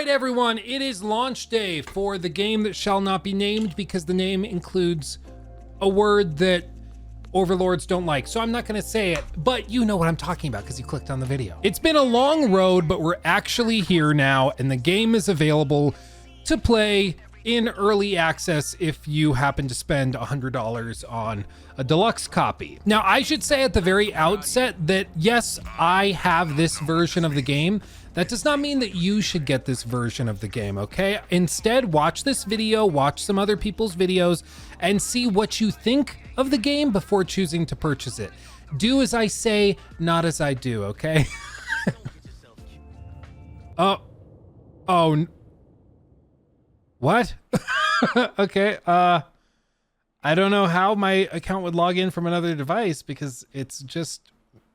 right, everyone, it is launch day for the game that shall not be named because the name includes a word that overlords don't like. So I'm not gonna say it, but you know what I'm talking about because you clicked on the video. It's been a long road, but we're actually here now and the game is available to play in early access if you happen to spend $100 on a deluxe copy. Now, I should say at the very outset that yes, I have this version of the game. That does not mean that you should get this version of the game, okay? Instead, watch this video, watch some other people's videos, and see what you think of the game before choosing to purchase it. Do as I say, not as I do, okay? What? Okay, I don't know how my account would log in from another device because it's just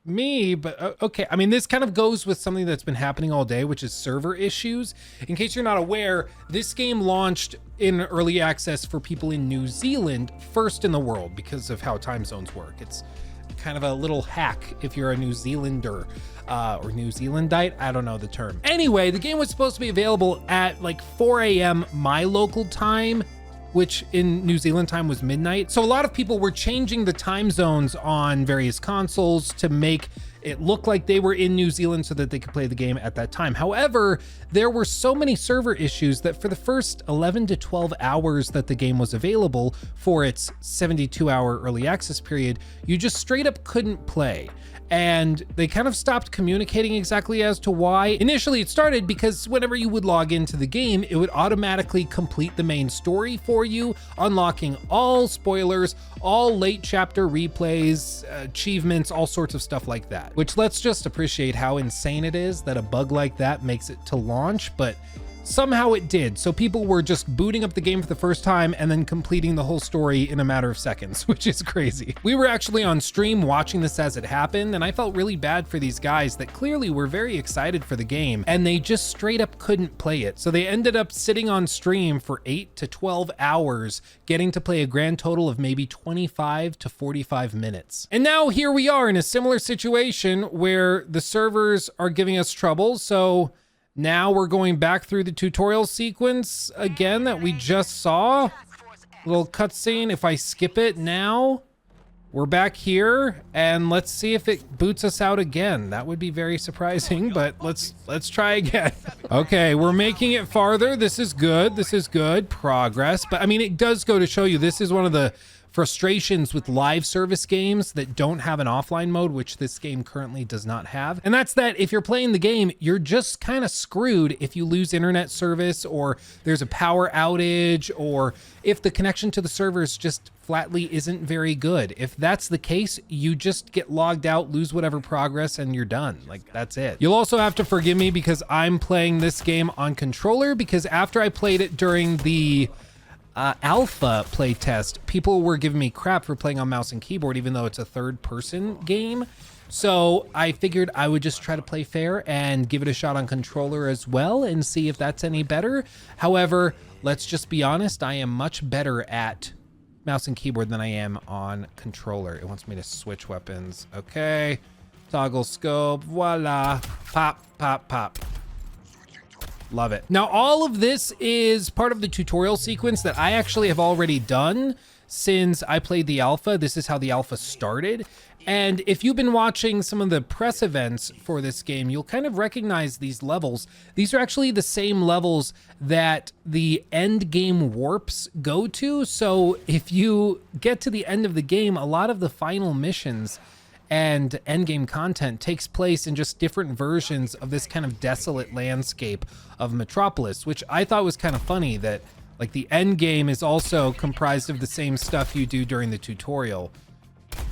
me, but okay. I mean, this kind of goes with something that's been happening all day, which is server issues. In case you're not aware, this game launched in early access for people in New Zealand, first in the world because of how time zones work. It's kind of a little hack if you're a New Zealander or New Zealandite. I don't know the term. Anyway, the game was supposed to be available at like 4 a.m. my local time, which in New Zealand time was midnight. So a lot of people were changing the time zones on various consoles to make it look like they were in New Zealand so that they could play the game at that time. However, there were so many server issues that for the first 11 to 12 hours that the game was available for its 72-hour early access period, you just straight up couldn't play. And they kind of stopped communicating exactly as to why. Initially, it started because whenever you would log into the game, it would automatically complete the main story for you, unlocking all spoilers, all late chapter replays, achievements, all sorts of stuff like that. Which, let's just appreciate how insane it is that a bug like that makes it to launch, but somehow it did. So people were just booting up the game for the first time and then completing the whole story in a matter of seconds, which is crazy. We were actually on stream watching this as it happened, and I felt really bad for these guys that clearly were very excited for the game, and they just straight up couldn't play it. So they ended up sitting on stream for 8 to 12 hours, getting to play a grand total of maybe 25 to 45 minutes. And now here we are in a similar situation where the servers are giving us trouble. So now we're going back through the tutorial sequence again that we just saw. Little cutscene. If I skip it now, we're back here and let's see if it boots us out again. That would be very surprising, but let's try again. Okay, we're making it farther. This is good. This is good progress. But I mean, it does go to show you this is one of the frustrations with live service games that don't have an offline mode, which this game currently does not have. And that's that if you're playing the game, you're just kind of screwed if you lose internet service or there's a power outage or if the connection to the servers just flatly isn't very good. If that's the case, you just get logged out, lose whatever progress, and you're done. Like, that's it. You'll also have to forgive me because I'm playing this game on controller because after I played it during the alpha playtest, people were giving me crap for playing on mouse and keyboard, even though it's a third-person game. So I figured I would just try to play fair and give it a shot on controller as well and see if that's any better. However, let's just be honest, I am much better at mouse and keyboard than I am on controller. It wants me to switch weapons. Okay, toggle scope, voila, pop, pop, pop. Love it. Now, all of this is part of the tutorial sequence that I actually have already done since I played the alpha. This is how the alpha started. And if you've been watching some of the press events for this game, you'll kind of recognize these levels. These are actually the same levels that the end game warps go to. So if you get to the end of the game, a lot of the final missions and endgame content takes place in just different versions of this kind of desolate landscape of Metropolis, which I thought was kind of funny that like the endgame is also comprised of the same stuff you do during the tutorial,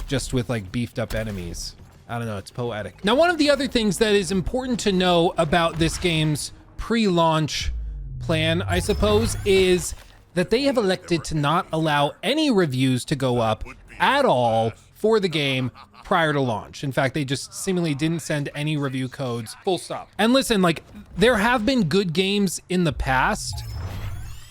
just with like beefed up enemies. I don't know, it's poetic. Now, one of the other things that is important to know about this game's pre-launch plan, I suppose, is that they have elected to not allow any reviews to go up at all for the game prior to launch. In fact, they just seemingly didn't send any review codes, full stop. And listen, like, there have been good games in the past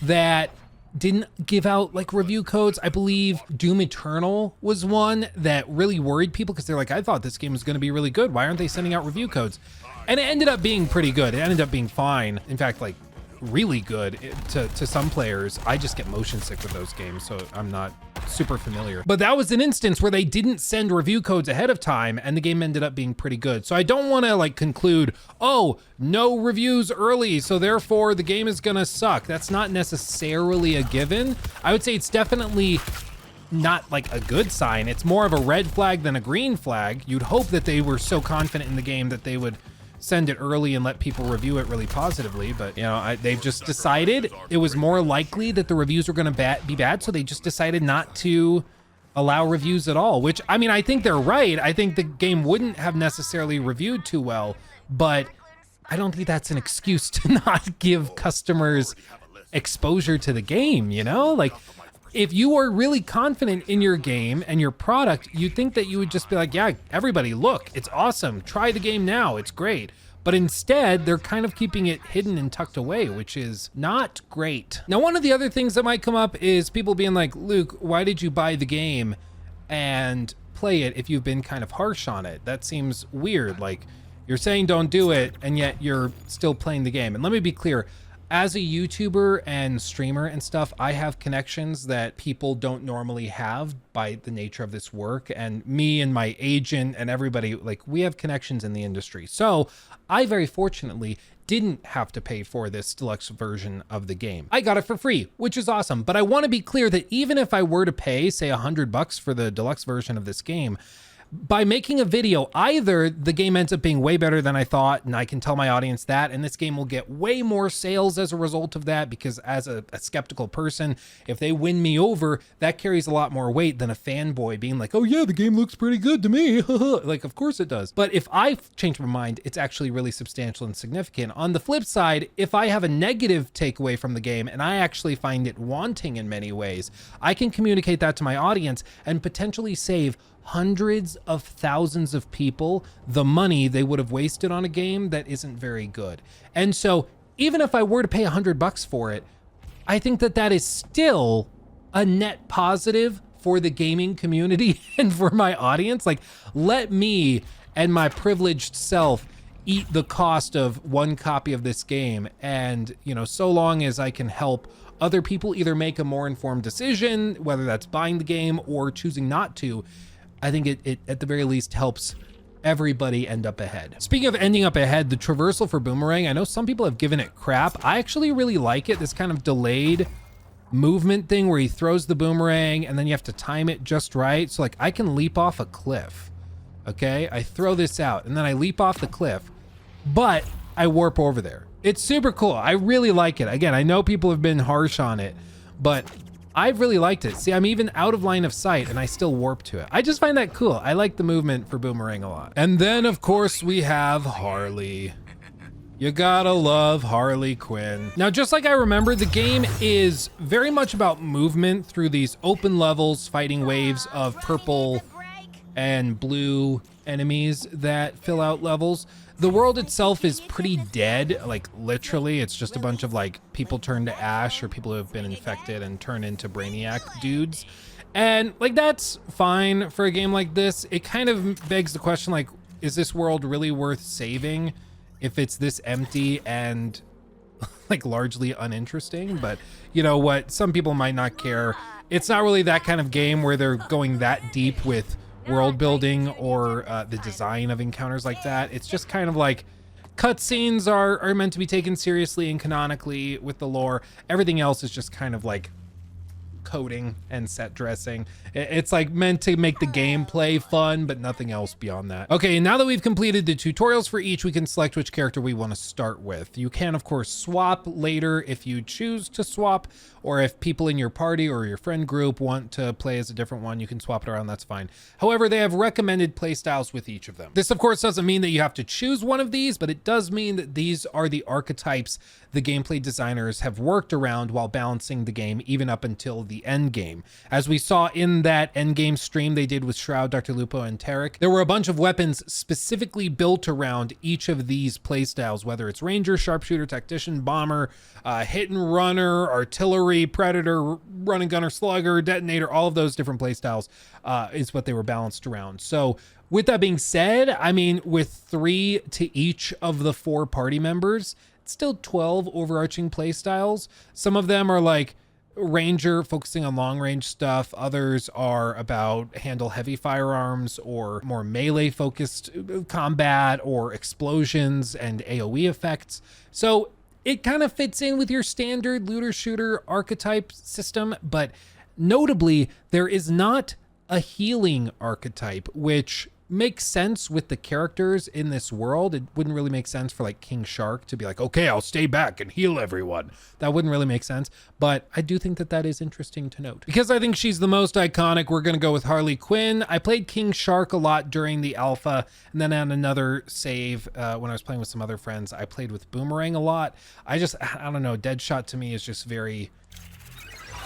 that didn't give out like review codes. I believe Doom Eternal was one that really worried people because they're like, I thought this game was going to be really good. Why aren't they sending out review codes? And it ended up being pretty good. It ended up being fine. In fact, like really good to some players. I just get motion sick with those games, so I'm not super familiar. But that was an instance where they didn't send review codes ahead of time and the game ended up being pretty good. So I don't want to like conclude, oh, no reviews early, so therefore the game is gonna suck. That's not necessarily a given. I would say it's definitely not like a good sign. It's more of a red flag than a green flag. You'd hope that they were so confident in the game that they would send it early and let people review it really positively, but you know, they've just decided it was more likely that the reviews were gonna be bad, so they just decided not to allow reviews at all, which, I mean, I think they're right. I think the game wouldn't have necessarily reviewed too well, but I don't think that's an excuse to not give customers exposure to the game, you know? Like, if you are really confident in your game and your product, you'd think that you would just be like, yeah, everybody, look, it's awesome. Try the game now, it's great. But instead, they're kind of keeping it hidden and tucked away, which is not great. Now, one of the other things that might come up is people being like, Luke, why did you buy the game and play it if you've been kind of harsh on it? That seems weird. Like, you're saying don't do it, and yet you're still playing the game. And let me be clear. As a YouTuber and streamer and stuff, I have connections that people don't normally have by the nature of this work. And me and my agent and everybody, like, we have connections in the industry. So I very fortunately didn't have to pay for this deluxe version of the game. I got it for free, which is awesome. But I want to be clear that even if I were to pay, say, $100 for the deluxe version of this game, by making a video, either the game ends up being way better than I thought, and I can tell my audience that, and this game will get way more sales as a result of that, because as a skeptical person, if they win me over, that carries a lot more weight than a fanboy being like, oh yeah, the game looks pretty good to me. Like, of course it does. But if I change my mind, it's actually really substantial and significant. On the flip side, if I have a negative takeaway from the game, and I actually find it wanting in many ways, I can communicate that to my audience and potentially save hundreds of thousands of people the money they would have wasted on a game that isn't very good. And so even if I were to pay $100 for it, I think that that is still a net positive for the gaming community and for my audience. Like, let me and my privileged self eat the cost of one copy of this game. And, you know, so long as I can help other people either make a more informed decision, whether that's buying the game or choosing not to, I think it at the very least helps everybody end up ahead. Speaking of ending up ahead, the traversal for Boomerang, I know some people have given it crap. I actually really like it. This kind of delayed movement thing where he throws the boomerang and then you have to time it just right. So like, I can leap off a cliff, okay? I throw this out and then I leap off the cliff, but I warp over there. It's super cool. I really like it. Again, I know people have been harsh on it, but I've really liked it. See, I'm even out of line of sight and I still warp to it. I just find that cool. I like the movement for Boomerang a lot. And then of course we have Harley. You gotta love Harley Quinn. Now, just like I remember, the game is very much about movement through these open levels, fighting waves of purple and blue enemies that fill out levels. The world itself is pretty dead, like literally. It's just a bunch of like people turned to ash or people who have been infected and turn into Brainiac dudes. And like, that's fine for a game like this. It kind of begs the question, like, is this world really worth saving if it's this empty and like largely uninteresting? But you know what? Some people might not care. It's not really that kind of game where they're going that deep with world building or the design of encounters like that. It's just kind of like cutscenes are meant to be taken seriously and canonically with the lore. Everything else is just kind of like coding and set dressing. It's like meant to make the gameplay fun, but nothing else beyond that. Okay, now that we've completed the tutorials for each, we can select which character we want to start with. You can, of course, swap later if you choose to swap, or if people in your party or your friend group want to play as a different one, you can swap it around, that's fine. However, they have recommended playstyles with each of them. This, of course, doesn't mean that you have to choose one of these, but it does mean that these are the archetypes the gameplay designers have worked around while balancing the game even up until the end game. As we saw in that end game stream they did with Shroud, Dr. Lupo, and Tarek, there were a bunch of weapons specifically built around each of these playstyles, whether it's Ranger, Sharpshooter, Tactician, Bomber, Hit and Runner, Artillery, Predator, Run and Gunner, Slugger, Detonator, all of those different playstyles is what they were balanced around. So with that being said, I mean, with 3 to each of the 4 party members, still 12 overarching play styles. Some of them are like Ranger, focusing on long range stuff. Others are about handle heavy firearms or more melee focused combat or explosions and AoE effects. So it kind of fits in with your standard looter shooter archetype system, but notably there is not a healing archetype, which makes sense with the characters in this world. It wouldn't really make sense for like King Shark to be like, okay, I'll stay back and heal everyone. That wouldn't really make sense, but I do think that that is interesting to note. Because I think she's the most iconic, we're gonna go with Harley Quinn. I played King Shark a lot during the alpha, and then on another save, when I was playing with some other friends, I played with Boomerang a lot. I don't know, Deadshot to me is just very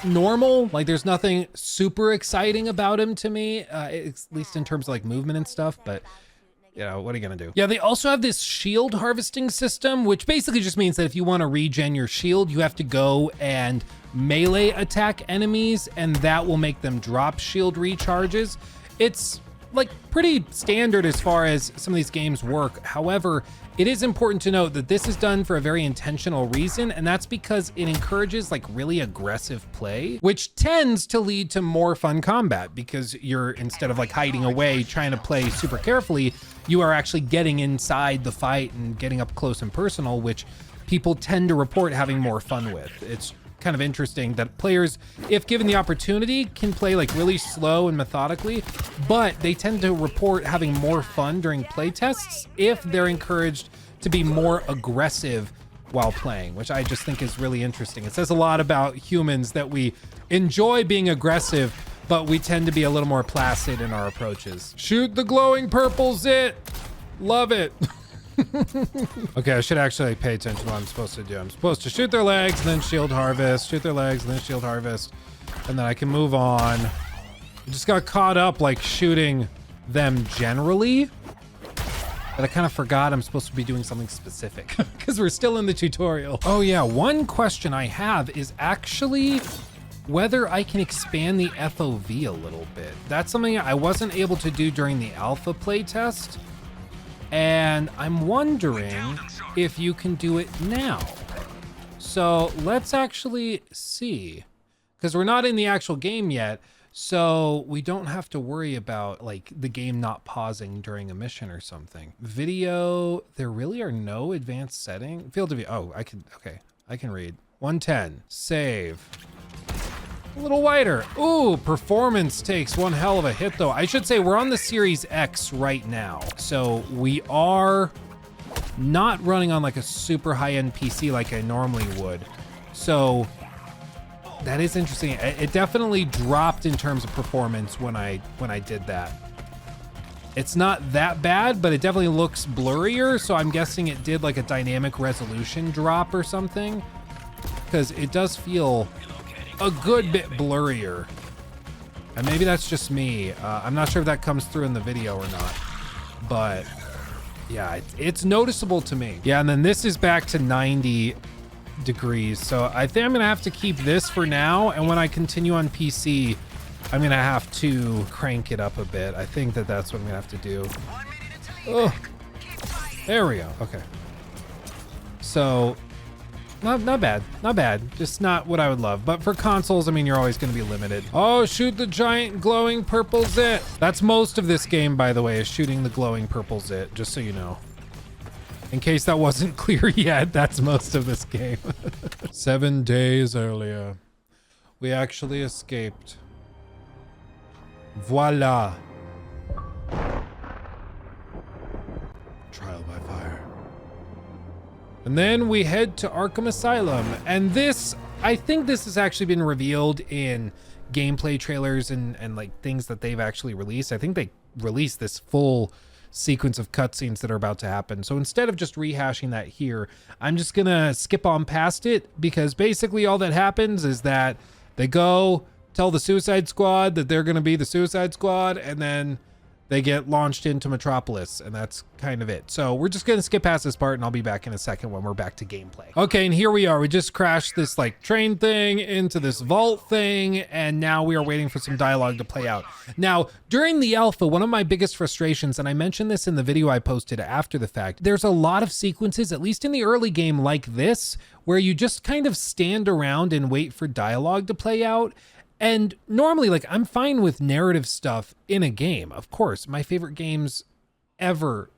normal. Like there's nothing super exciting about him to me, at least in terms of like movement and stuff, but you know, what are you gonna do? Yeah, they also have this shield harvesting system, which basically just means that if you want to regen your shield, you have to go and melee attack enemies, and that will make them drop shield recharges. It's like pretty standard as far as some of these games work. However, it is important to note that this is done for a very intentional reason, and that's because it encourages like really aggressive play, which tends to lead to more fun combat, because you're, instead of like hiding away, trying to play super carefully, you are actually getting inside the fight and getting up close and personal, which people tend to report having more fun with. It's kind of interesting that players, if given the opportunity, can play like really slow and methodically, but they tend to report having more fun during play tests if they're encouraged to be more aggressive while playing, which I just think is really interesting. It says a lot about humans that we enjoy being aggressive, but we tend to be a little more placid in our approaches. Shoot the glowing purple zit. Love it. Okay, I should actually pay attention to what I'm supposed to do. I'm supposed to shoot their legs and then shield harvest, shoot their legs and then shield harvest, and then I can move on. I just got caught up like shooting them generally, but I kind of forgot I'm supposed to be doing something specific because we're still in the tutorial. Oh yeah, one question I have is actually whether I can expand the FOV a little bit. That's something I wasn't able to do during the alpha playtest, and I'm wondering if you can do it now. So let's actually see, because we're not in the actual game yet, so we don't have to worry about like the game not pausing during a mission or something. Video, there really are no advanced setting. Field of view, oh, okay, I can read. 110, save. A little wider. Ooh, performance takes one hell of a hit though. I should say we're on the Series X right now. So we are not running on like a super high-end PC like I normally would. So that is interesting. It definitely dropped in terms of performance when I did that. It's not that bad, but it definitely looks blurrier. So I'm guessing it did like a dynamic resolution drop or something, because it does feel a good bit blurrier. And maybe that's just me. I'm not sure if that comes through in the video or not, but yeah, it's noticeable to me. Yeah, and then this is back to 90 degrees. So I think I'm gonna have to keep this for now. And when I continue on PC, I'm gonna have to crank it up a bit. I think that that's what I'm gonna have to do. Oh, there we go. Okay. So not bad. Just not what I would love. But for consoles, I mean, you're always going to be limited. Oh, shoot the giant glowing purple zit. That's most of this game, by the way, is shooting the glowing purple zit, just so you know. In case that wasn't clear yet, that's most of this game. 7 days earlier, we actually escaped. Voila. Trial by fire. And then we head to Arkham Asylum. And this, I think this has actually been revealed in gameplay trailers and like things that they've actually released. I think they released this full sequence of cutscenes that are about to happen. So instead of just rehashing that here, I'm just gonna skip on past it, because basically all that happens is that they go tell the Suicide Squad that they're gonna be the Suicide Squad, and then they get launched into Metropolis, and that's kind of it. So we're just gonna skip past this part, and I'll be back in a second when we're back to gameplay. Okay, and here we are. We just crashed this like train thing into this vault thing, and now we are waiting for some dialogue to play out. Now, during the alpha, one of my biggest frustrations, and I mentioned this in the video I posted after the fact, there's a lot of sequences, at least in the early game like this, where you just kind of stand around and wait for dialogue to play out. And normally, like, I'm fine with narrative stuff in a game. Of course, my favorite games ever,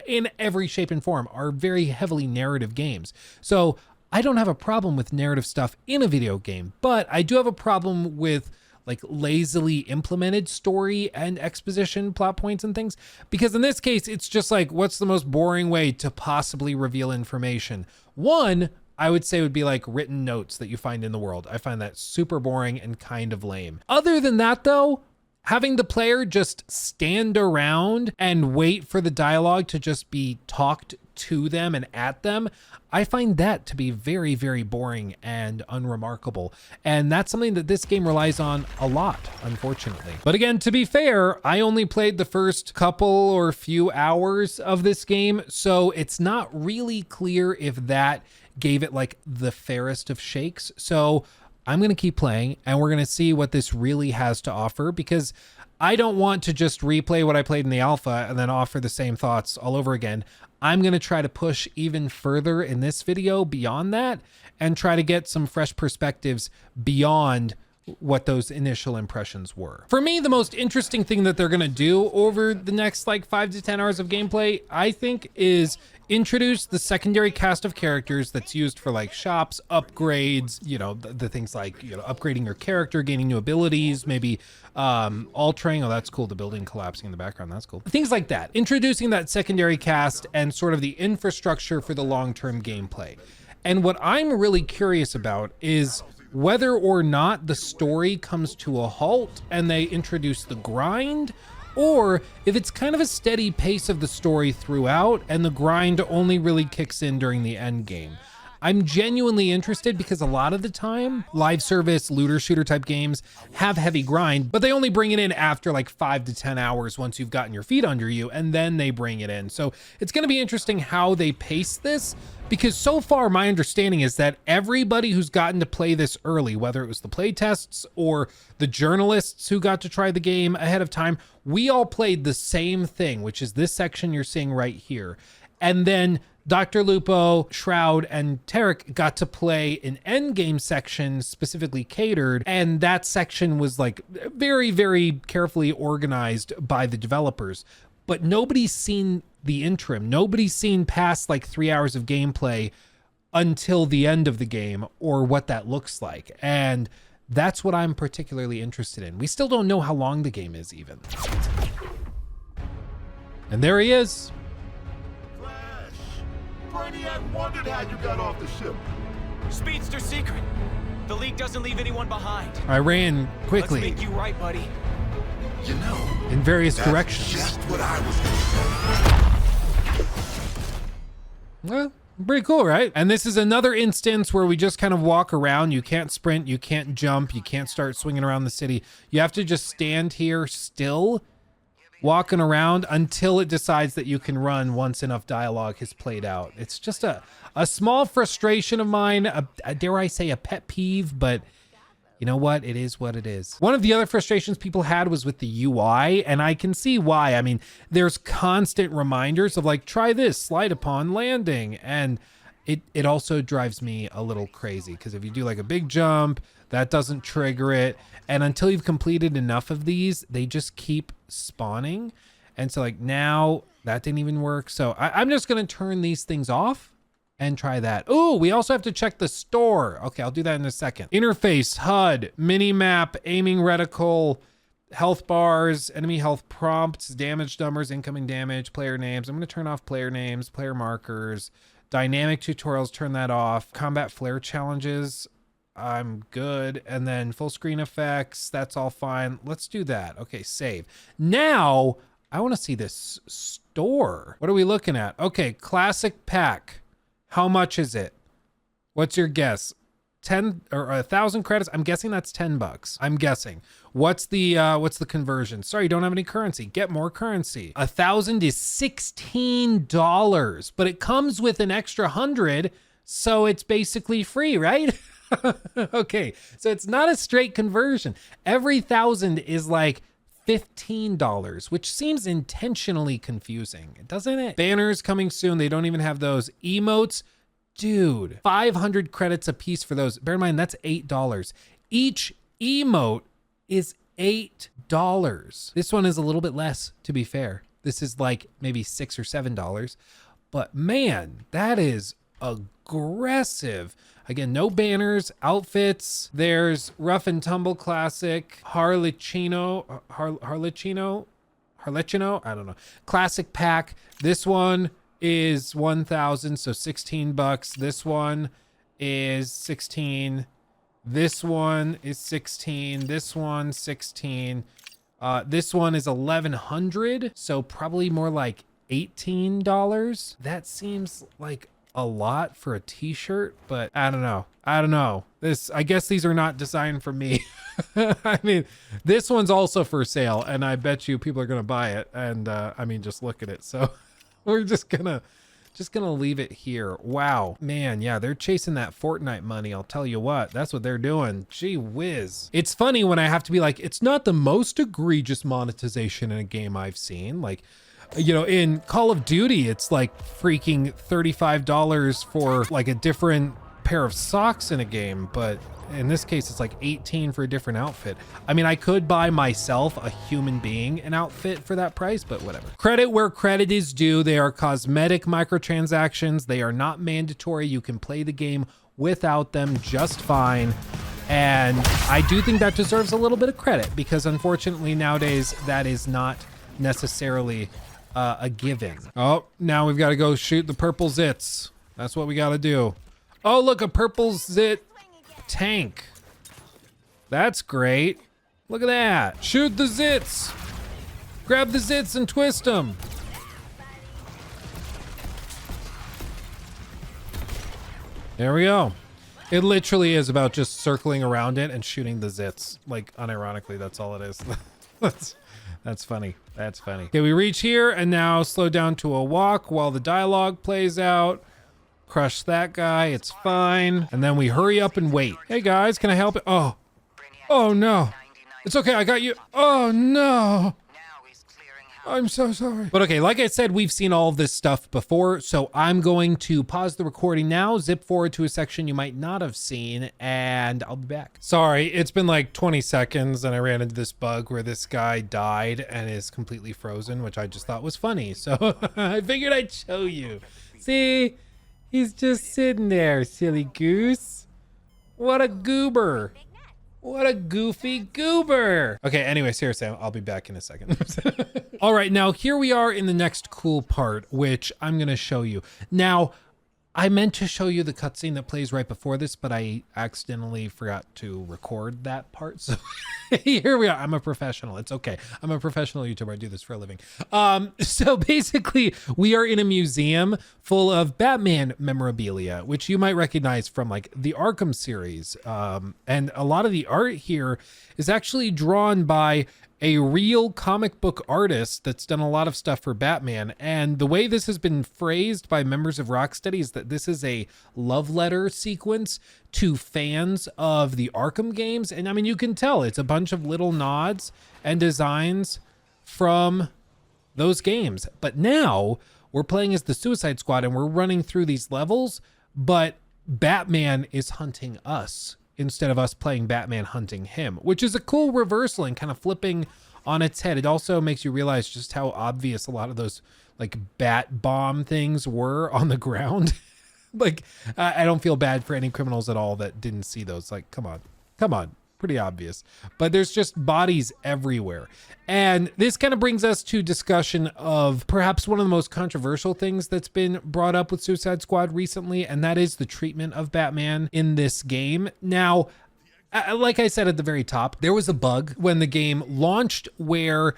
in every shape and form, are very heavily narrative games. So I don't have a problem with narrative stuff in a video game, but I do have a problem with like lazily implemented story and exposition plot points and things. Because in this case, it's just like, what's the most boring way to possibly reveal information? One, I would say would be like written notes that you find in the world. I find that super boring and kind of lame. Other than that though, having the player just stand around and wait for the dialogue to just be talked to them and at them, I find that to be very, very boring and unremarkable. And that's something that this game relies on a lot, unfortunately. But again, to be fair, I only played the first couple or few hours of this game, so it's not really clear if that gave it like the fairest of shakes. So I'm going to keep playing and we're going to see what this really has to offer, because I don't want to just replay what I played in the alpha and then offer the same thoughts all over again. I'm going to try to push even further in this video beyond that and try to get some fresh perspectives beyond what those initial impressions were. For me, the most interesting thing that they're going to do over the next like 5 to 10 hours of gameplay, I think, is introduce the secondary cast of characters that's used for like shops, upgrades, you know, the things like, you know, upgrading your character, gaining new abilities, maybe altering. Oh, that's cool. The building collapsing in the background. That's cool. Things like that. Introducing that secondary cast and sort of the infrastructure for the long-term gameplay. And what I'm really curious about is whether or not the story comes to a halt and they introduce the grind, or if it's kind of a steady pace of the story throughout and the grind only really kicks in during the end game. I'm genuinely interested because a lot of the time, live service, looter shooter type games have heavy grind, but they only bring it in after like 5 to 10 hours once you've gotten your feet under you, and then they bring it in. So it's gonna be interesting how they pace this, because so far my understanding is that everybody who's gotten to play this early, whether it was the playtests or the journalists who got to try the game ahead of time, we all played the same thing, which is this section you're seeing right here. And then Dr. Lupo, Shroud, and Tarek got to play an endgame section specifically catered, and that section was like very, very carefully organized by the developers. But nobody's seen the interim. Nobody's seen past like 3 hours of gameplay until the end of the game, or what that looks like. And that's what I'm particularly interested in. We still don't know how long the game is even. And there he is. Brainiac wondered how you got off the ship. Speedster secret. The League doesn't leave anyone behind. I ran quickly. Let's make you right, buddy. You know, in various that's directions. just what I was gonna say. Well, pretty cool, right? And this is another instance where we just kind of walk around. You can't sprint, you can't jump, you can't start swinging around the city. You have to just stand here still, walking around until it decides that you can run once enough dialogue has played out. It's just a small frustration of mine, dare I say a pet peeve, but you know what? It is what it is. One of the other frustrations people had was with the UI, and I can see why. I mean, there's constant reminders of like, try this, slide upon landing, and it also drives me a little crazy, because if you do like a big jump, that doesn't trigger it, and until you've completed enough of these, they just keep spawning. And so like now that didn't even work. So I'm just gonna turn these things off and try that. Oh, we also have to check the store. Okay, I'll do that in a second. Interface, HUD, mini map, aiming reticle, health bars, enemy health prompts, damage numbers, incoming damage, player names. I'm gonna turn off player names, player markers, dynamic tutorials, turn that off. Combat flare challenges, I'm good. And then full screen effects, that's all fine. Let's do that. Okay, save. Now, I wanna see this store. What are we looking at? Okay, classic pack. How much is it? What's your guess? 10 or 1,000 credits. I'm guessing that's $10. I'm guessing. What's the conversion? Sorry, you don't have any currency. Get more currency. 1,000 is $16, but it comes with an extra 100, so it's basically free, right? Okay, so it's not a straight conversion. Every 1,000 is like $15, which seems intentionally confusing, doesn't it? Banners coming soon. They don't even have those. Emotes. Dude, 500 credits a piece for those. Bear in mind, that's $8. Each emote is $8. This one is a little bit less, to be fair. This is like maybe $6 or $7. But man, that is aggressive. Again, no banners, outfits. There's Rough and Tumble Classic, Harlequino, I don't know. Classic pack. This one is 1,000, so $16. This one is 16. This one is 16. This one 16. This one is 1,100, so probably more like $18. That seems like a lot for a t-shirt, but I don't know. I guess these are not designed for me. I mean, this one's also for sale, and I bet you people are gonna buy it. And I mean, just look at it. So we're just gonna leave it here. Wow, man, yeah, they're chasing that Fortnite money. I'll tell you what, that's what they're doing. Gee whiz. It's funny when I have to be like, it's not the most egregious monetization in a game I've seen. Like, you know, in Call of Duty, it's like freaking $35 for like a different pair of socks in a game, but in this case, it's like 18 for a different outfit. I mean, I could buy myself, a human being, an outfit for that price, but whatever. Credit where credit is due. They are cosmetic microtransactions. They are not mandatory. You can play the game without them just fine. And I do think that deserves a little bit of credit because unfortunately nowadays that is not necessarily a given. Oh, now we've got to go shoot the purple zits. That's what we got to do. Oh, look, a purple zit tank. That's great. Look at that. Shoot the zits. Grab the zits and twist them. There we go. It literally is about just circling around it and shooting the zits. Like, unironically, that's all it is. That's funny. That's funny. Okay, we reach here and now slow down to a walk while the dialogue plays out. Crush that guy. It's fine. And then we hurry up and wait. Hey guys, can I help it? Oh. Oh no. It's okay. I got you. Oh no. I'm so sorry. But okay, like I said, we've seen all of this stuff before, so I'm going to pause the recording now, zip forward to a section you might not have seen, and I'll be back. Sorry, it's been like 20 seconds and I ran into this bug where this guy died and is completely frozen, which I just thought was funny. So I figured I'd show you. See, he's just sitting there, silly goose. What a goober. What a goofy goober. Okay, anyway, seriously, I'll be back in a second. All right, now here we are in the next cool part, which I'm gonna show you. Now, I meant to show you the cutscene that plays right before this, but I accidentally forgot to record that part. So here we are. I'm a professional. It's okay. I'm a professional YouTuber. I do this for a living. So basically, we are in a museum full of Batman memorabilia, which you might recognize from like the Arkham series. And a lot of the art here is actually drawn by a real comic book artist that's done a lot of stuff for Batman. And the way this has been phrased by members of Rocksteady is that this is a love letter sequence to fans of the Arkham games. And I mean, you can tell it's a bunch of little nods and designs from those games. But now we're playing as the Suicide Squad and we're running through these levels, but Batman is hunting us instead of us playing Batman hunting him, which is a cool reversal and kind of flipping on its head. It also makes you realize just how obvious a lot of those like bat bomb things were on the ground. Like, I don't feel bad for any criminals at all that didn't see those. Like, come on, pretty obvious. But there's just bodies everywhere. And this kind of brings us to discussion of perhaps one of the most controversial things that's been brought up with Suicide Squad recently, and that is the treatment of Batman in this game. Now, like I said at the very top, there was a bug when the game launched where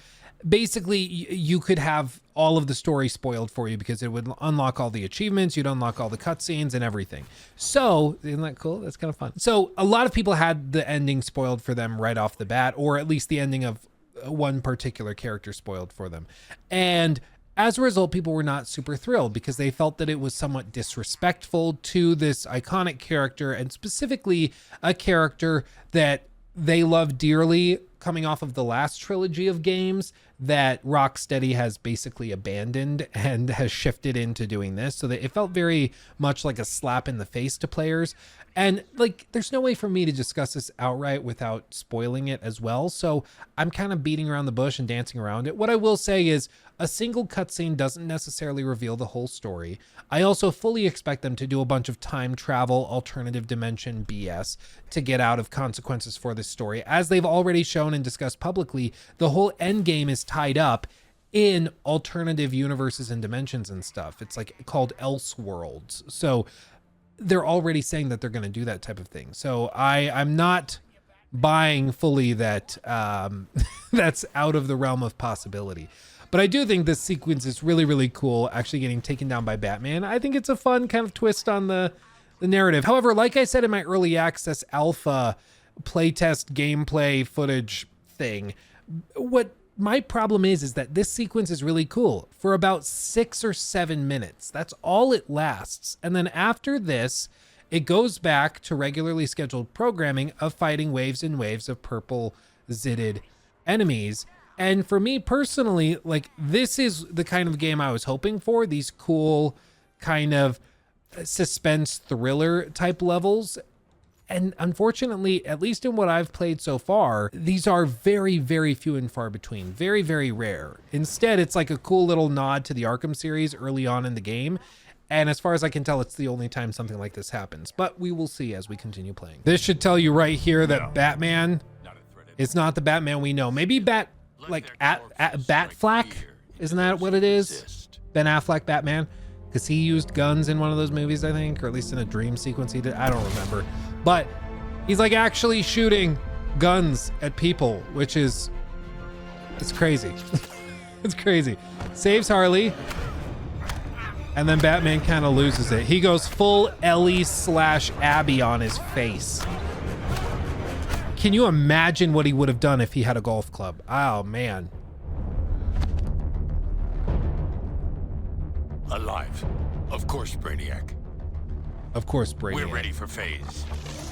basically you could have all of the story spoiled for you because it would unlock all the achievements, you'd unlock all the cutscenes and everything. So, isn't that cool? That's kind of fun. So a lot of people had the ending spoiled for them right off the bat, or at least the ending of one particular character spoiled for them. And as a result, people were not super thrilled because they felt that it was somewhat disrespectful to this iconic character, and specifically a character that they love dearly, coming off of the last trilogy of games that Rocksteady has basically abandoned and has shifted into doing this. So that it felt very much like a slap in the face to players. And like, there's no way for me to discuss this outright without spoiling it as well. So I'm kind of beating around the bush and dancing around it. What I will say is a single cutscene doesn't necessarily reveal the whole story. I also fully expect them to do a bunch of time travel, alternative dimension BS to get out of consequences for this story. As they've already shown and discussed publicly, the whole end game is tied up in alternative universes and dimensions and stuff. It's like called Elseworlds. So they're already saying that they're going to do that type of thing. So I'm not buying fully that that's out of the realm of possibility. But I do think this sequence is really, really cool, actually getting taken down by Batman. I think it's a fun kind of twist on the narrative. However, like I said in my early access alpha playtest gameplay footage thing, what my problem is that this sequence is really cool for about 6 or 7 minutes. That's all it lasts. And then after this, it goes back to regularly scheduled programming of fighting waves and waves of purple zitted enemies. And for me personally, like, this is the kind of game I was hoping for, these cool kind of suspense thriller type levels. And unfortunately, at least in what I've played so far, these are very, very few and far between, very, very rare. Instead, it's like a cool little nod to the Arkham series early on in the game. And as far as I can tell, it's the only time something like this happens, but we will see as we continue playing. This should tell you right here that Batman is not the Batman we know. Maybe Batfleck, isn't that what it is? Ben Affleck Batman, because he used guns in one of those movies, I think, or at least in a dream sequence he did. I don't remember, but he's like actually shooting guns at people, which is, it's crazy. It's crazy. Saves Harley, and then Batman kind of loses it. He goes full Ellie/Abby on his face. Can you imagine what he would have done if he had a golf club? Oh, man. Alive. Of course, Brainiac. Of course, Brainiac. We're ready for phase.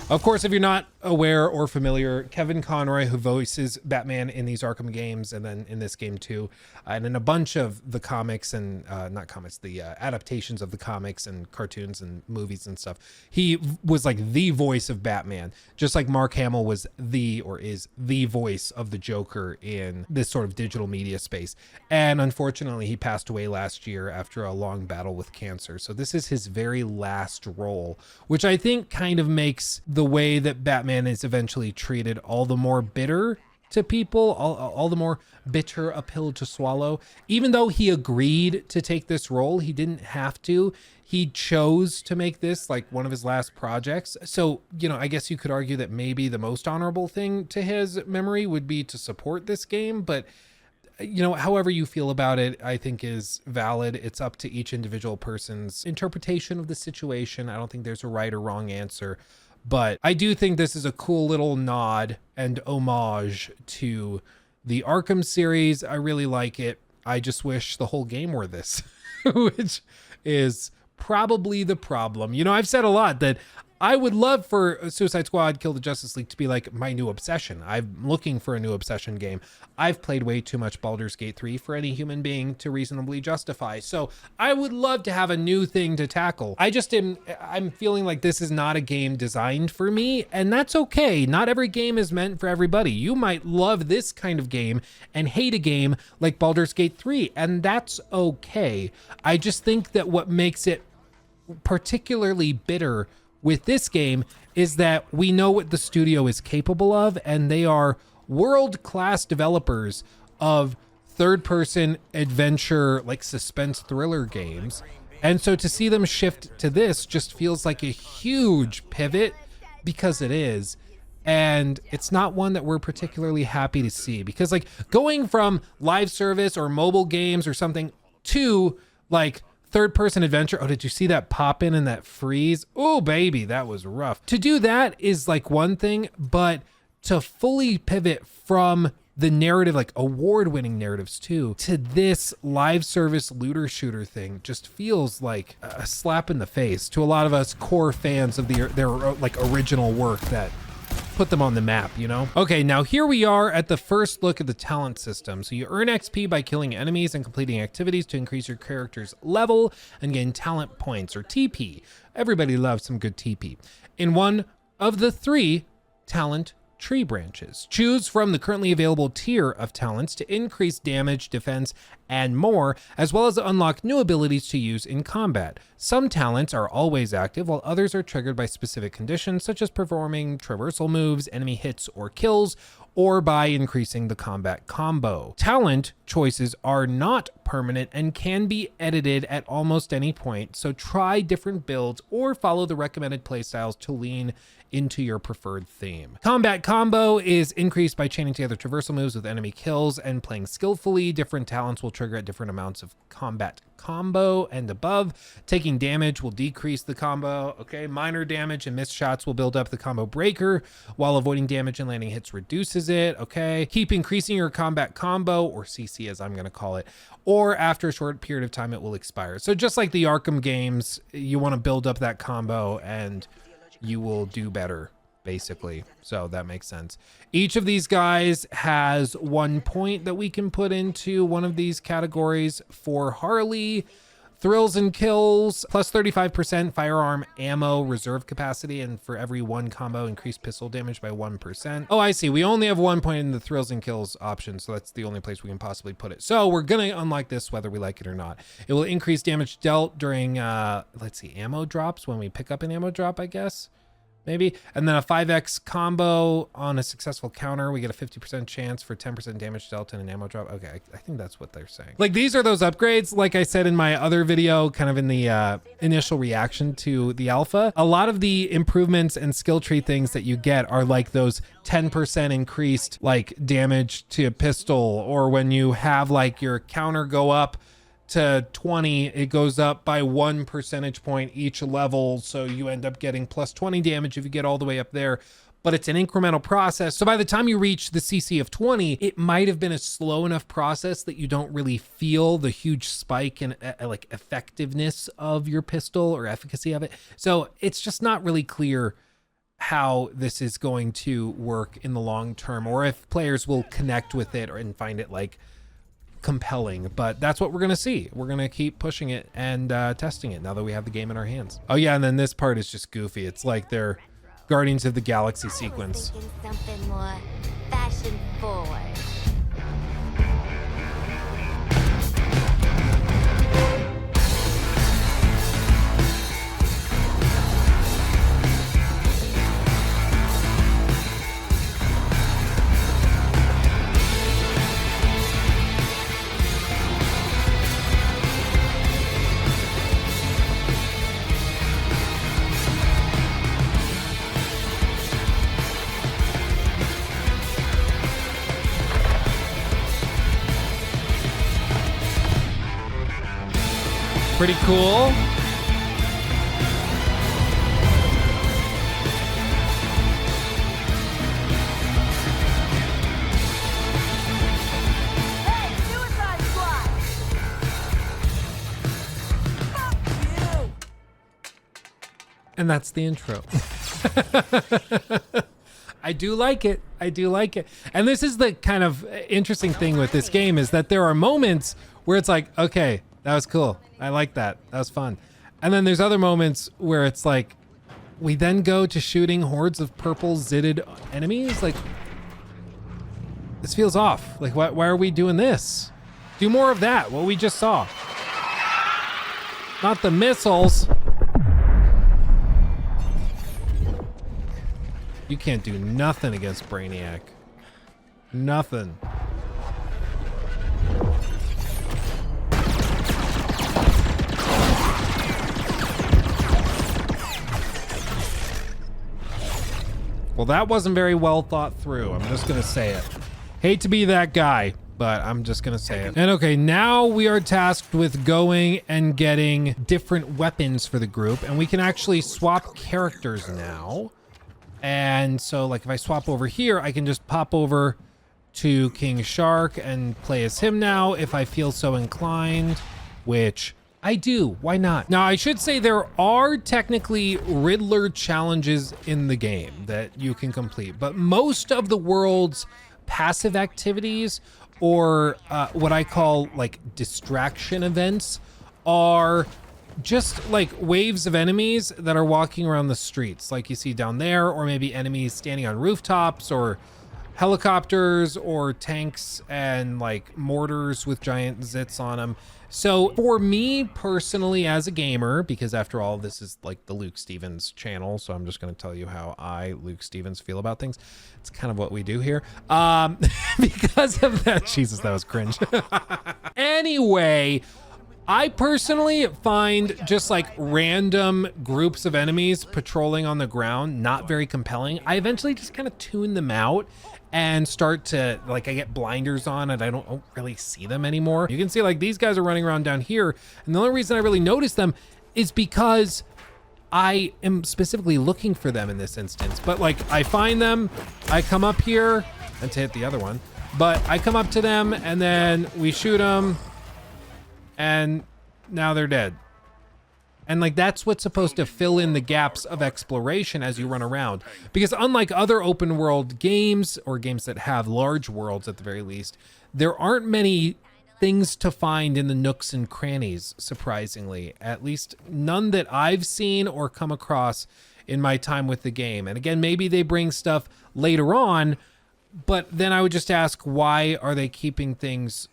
Of course, if you're not aware or familiar, Kevin Conroy, who voices Batman in these Arkham games and then in this game too, and in a bunch of the comics and not comics, the adaptations of the comics and cartoons and movies and stuff, he was like the voice of Batman, just like Mark Hamill was is the voice of the Joker in this sort of digital media space. And unfortunately, he passed away last year after a long battle with cancer. So this is his very last role, which I think kind of makes the way that Batman is eventually treated all the more bitter to people, all the more bitter a pill to swallow. Even though he agreed to take this role, he didn't have to. He chose to make this like one of his last projects. So, you know, I guess you could argue that maybe the most honorable thing to his memory would be to support this game, but you know, however you feel about it, I think is valid. It's up to each individual person's interpretation of the situation. I don't think there's a right or wrong answer. But I do think this is a cool little nod and homage to the Arkham series. I really like it. I just wish the whole game were this, which is probably the problem. You know, I've said a lot that I would love for Suicide Squad Kill the Justice League to be like my new obsession. I'm looking for a new obsession game. I've played way too much Baldur's Gate 3 for any human being to reasonably justify. So I would love to have a new thing to tackle. I'm feeling like this is not a game designed for me, and that's okay. Not every game is meant for everybody. You might love this kind of game and hate a game like Baldur's Gate 3, and that's okay. I just think that what makes it particularly bitter with this game is that we know what the studio is capable of, and they are world-class developers of third-person adventure, like suspense thriller games. And so to see them shift to this just feels like a huge pivot, because it is. And it's not one that we're particularly happy to see, because like going from live service or mobile games or something to like third-person adventure. Oh, did you see that pop in and that freeze? Oh, baby, that was rough. To do that is like one thing, but to fully pivot from the narrative, like award-winning narratives too, to this live service looter shooter thing just feels like a slap in the face to a lot of us core fans of their like original work that put them on the map, you know? Okay, now here we are at the first look at the talent system. So you earn XP by killing enemies and completing activities to increase your character's level and gain talent points, or TP. Everybody loves some good TP. In one of the 3 talent tree branches. Choose from the currently available tier of talents to increase damage, defense, and more, as well as unlock new abilities to use in combat. Some talents are always active, while others are triggered by specific conditions, such as performing traversal moves, enemy hits or kills, or by increasing the combat combo. Talent choices are not permanent and can be edited at almost any point, so try different builds or follow the recommended playstyles to lean into your preferred theme. Combat combo is increased by chaining together traversal moves with enemy kills and playing skillfully. Different talents will trigger at different amounts of combat combo and above. Taking damage will decrease the combo. Okay, minor damage and missed shots will build up the combo breaker, while avoiding damage and landing hits reduces it. Okay, keep increasing your combat combo, or CC as I'm gonna call it, or after a short period of time it will expire. So just like the Arkham games, you wanna build up that combo and you will do better, basically. So that makes sense. Each of these guys has 1 point that we can put into one of these categories. For Harley, thrills and kills, plus 35% firearm ammo reserve capacity, and for every 1 combo, increase pistol damage by 1%. Oh, I see. We only have 1 point in the thrills and kills option, so that's the only place we can possibly put it. So we're gonna unlock this whether we like it or not. It will increase damage dealt during, let's see, ammo drops, when we pick up an ammo drop, I guess. Maybe. And then a 5x combo on a successful counter. We get a 50% chance for 10% damage dealt in an ammo drop. Okay, I think that's what they're saying. Like, these are those upgrades, like I said in my other video, kind of in the initial reaction to the alpha. A lot of the improvements and skill tree things that you get are like those 10% increased like damage to a pistol, or when you have like your counter go up to 20, it goes up by 1 percentage point each level, so you end up getting plus 20 damage if you get all the way up there. But it's an incremental process, so by the time you reach the CC of 20, it might have been a slow enough process that you don't really feel the huge spike in like effectiveness of your pistol or efficacy of it. So it's just not really clear how this is going to work in the long term, or if players will connect with it and find it like compelling. But that's what we're gonna see. We're gonna keep pushing it and testing it now that we have the game in our hands. Oh yeah, and then this part is just goofy. It's like their Guardians of the Galaxy sequence. Something more fashion forward. Pretty cool. Hey, Suicide Squad! Fuck you! And that's the intro. I do like it. I do like it. And this is the kind of interesting thing with this game, is that there are moments where it's like, okay, that was cool. I like that. That was fun. And then there's other moments where it's like, we then go to shooting hordes of purple zitted enemies. Like, this feels off. Like, why are we doing this? Do more of that, what we just saw. Not the missiles. You can't do nothing against Brainiac. Nothing. Well, that wasn't very well thought through. I'm just gonna say it. Hate to be that guy. but I'm just gonna say it. And okay, now we are tasked with going and getting different weapons for the group, and we can actually swap characters now. And so like if I swap over here, I can just pop over to King Shark and play as him now if I feel so inclined, which I do. Why not? Now, I should say there are technically Riddler challenges in the game that you can complete, but most of the world's passive activities, or what I call like distraction events, are just like waves of enemies that are walking around the streets like you see down there, or maybe enemies standing on rooftops, or helicopters, or tanks and like mortars with giant zits on them. So for me personally as a gamer, because after all, this is like the Luke Stevens channel, so I'm just going to tell you how I, Luke Stevens, feel about things. It's kind of what we do here. Because of that, Jesus, that was cringe. Anyway, I personally find just like random groups of enemies patrolling on the ground not very compelling. I eventually just kind of tune them out and start to, like, I get blinders on and I don't really see them anymore. You can see like these guys are running around down here, and the only reason I really notice them is because I am specifically looking for them in this instance. But like I find them, I come up here and to hit the other one, but I come up to them and then we shoot them and now they're dead. And like that's what's supposed to fill in the gaps of exploration as you run around. Because unlike other open world games, or games that have large worlds at the very least, there aren't many things to find in the nooks and crannies, surprisingly. At least none that I've seen or come across in my time with the game. And again, maybe they bring stuff later on, but then I would just ask, why are they keeping things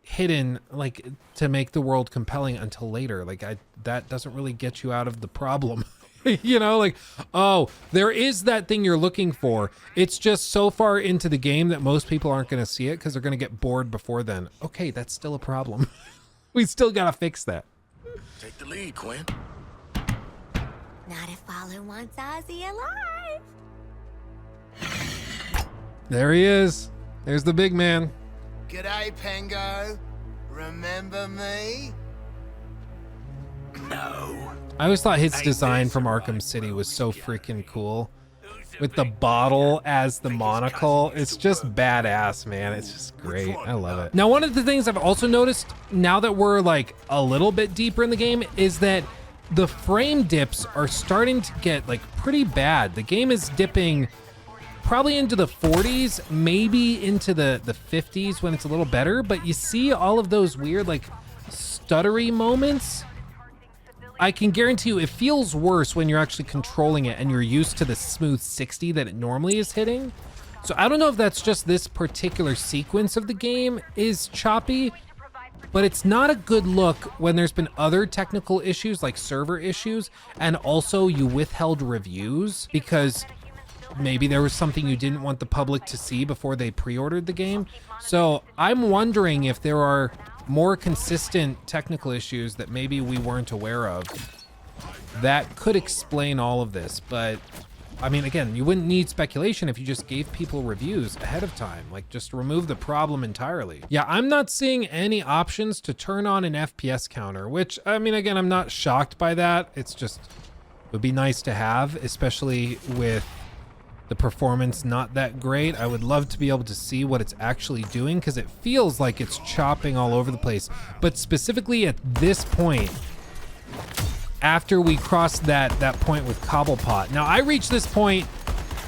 hidden, like, to make the world compelling until later? Like, that doesn't really get you out of the problem. You know, like, oh, there is that thing you're looking for. It's just so far into the game that most people aren't going to see it because they're going to get bored before then. Okay, that's still a problem. We still got to fix that. Take the lead, Quinn. Not if Waller wants Ozzy alive. There he is. There's the big man. G'day, Pango. Remember me? No. I always thought his design from Arkham City was so freaking cool. With the bottle as the monocle. It's just badass, man. It's just great. I love it. Now, one of the things I've also noticed now that we're like a little bit deeper in the game is that the frame dips are starting to get like pretty bad. The game is dipping probably into the 40s, maybe into the 50s when it's a little better, but you see all of those weird like stuttery moments. I can guarantee you it feels worse when you're actually controlling it and you're used to the smooth 60 that it normally is hitting. So I don't know if that's just this particular sequence of the game is choppy, but it's not a good look when there's been other technical issues like server issues, and also you withheld reviews because maybe there was something you didn't want the public to see before they pre-ordered the game. So I'm wondering if there are more consistent technical issues that maybe we weren't aware of that could explain all of this. But I mean, again, you wouldn't need speculation if you just gave people reviews ahead of time. Like, just remove the problem entirely. Yeah, I'm not seeing any options to turn on an FPS counter, which, I mean, again, I'm not shocked by that. It's just, it would be nice to have, especially with the performance not that great. I would love to be able to see what it's actually doing because it feels like it's chopping all over the place. But specifically at this point, after we crossed that point with Cobblepot. Now, I reached this point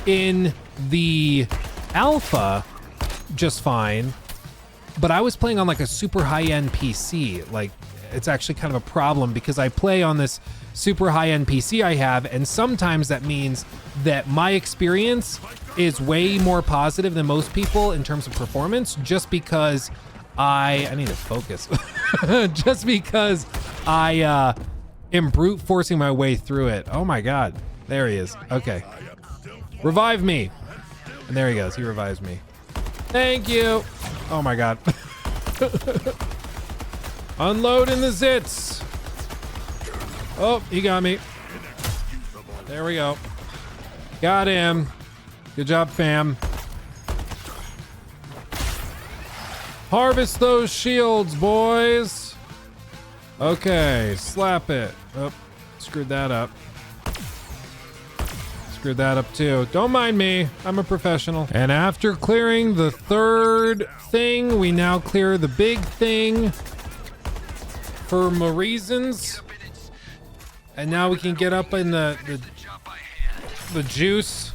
in the alpha just fine, but I was playing on like a super high-end PC. Like, it's actually kind of a problem because I play on this super high-end PC I have, and sometimes that means that my experience is way more positive than most people in terms of performance, just because I need to focus. Just because I am brute forcing my way through it. Oh my God, there he is. Okay, revive me. And there he goes, he revives me. Thank you. Oh my God. Unloading the zits. Oh, he got me. There we go. Got him. Good job, fam. Harvest those shields, boys. Okay, slap it. Oh, screwed that up. Screwed that up too. Don't mind me. I'm a professional. And after clearing the third thing, we now clear the big thing for more reasons. And now we can get up in the juice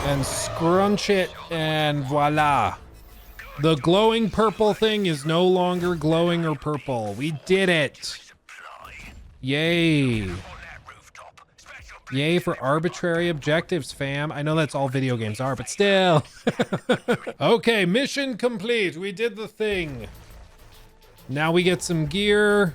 and scrunch it, and voila. The glowing purple thing is no longer glowing or purple. We did it. Yay. Yay for arbitrary objectives, fam. I know that's all video games are, but still. Okay, mission complete. We did the thing. Now we get some gear.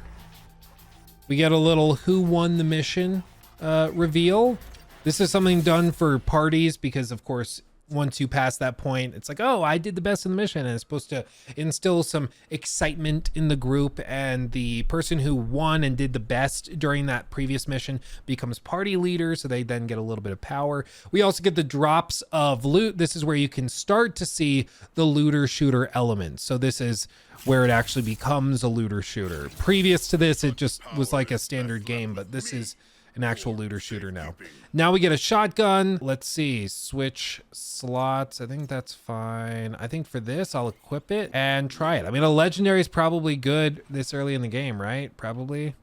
We get a little who won the mission reveal. This is something done for parties because, of course, once you pass that point, it's like, oh, I did the best in the mission, and it's supposed to instill some excitement in the group, and the person who won and did the best during that previous mission becomes party leader, so they then get a little bit of power. We also get the drops of loot. This is where you can start to see the looter shooter elements. So this is where it actually becomes a looter shooter. Previous to this, it just was like a standard game, but this is an actual looter shooter now. Now we get a shotgun. Let's see, switch slots. I think that's fine. I think for this, I'll equip it and try it. I mean, a legendary is probably good this early in the game, right? Probably.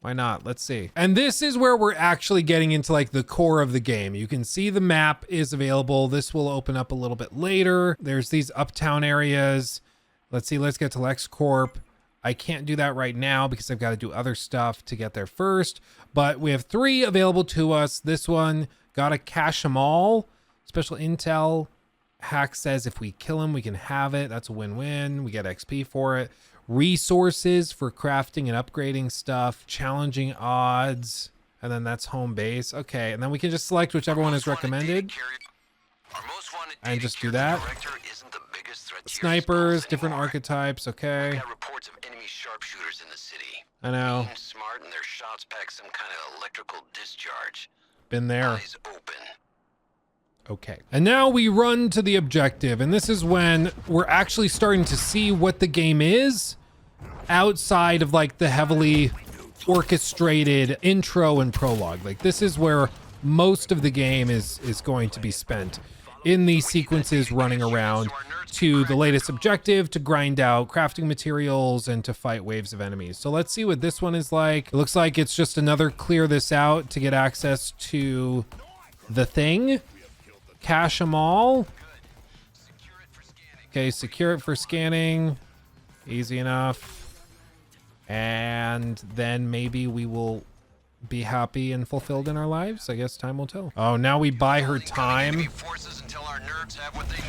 Why not? Let's see. And this is where we're actually getting into like the core of the game. You can see the map is available. This will open up a little bit later. There's these uptown areas. Let's see, let's get to LexCorp. I can't do that right now because I've got to do other stuff to get there first. But we have 3 available to us. This one, gotta cash them all. Special intel. Hack says if we kill him, we can have it. That's a win-win. We get XP for it. Resources for crafting and upgrading stuff. Challenging odds. And then that's home base. Okay, and then we can just select whichever one is recommended. And just do that. Snipers, different archetypes. Okay. Reports of enemy sharpshooters in the city. I know. Being smart and their shots pack some kind of electrical discharge. Been there. Eyes open. Okay. And now we run to the objective, and this is when we're actually starting to see what the game is outside of like the heavily orchestrated intro and prologue. Like this is where most of the game is going to be spent, in these sequences running around to the latest objective, to grind out crafting materials and to fight waves of enemies. So let's see what this one is like. It looks like it's just another clear this out to get access to the thing. Cache them all. Okay, secure it for scanning. Easy enough. And then maybe we will be happy and fulfilled in our lives. I guess time will tell. Oh, now we buy her time. Forces until our nerds have what they need.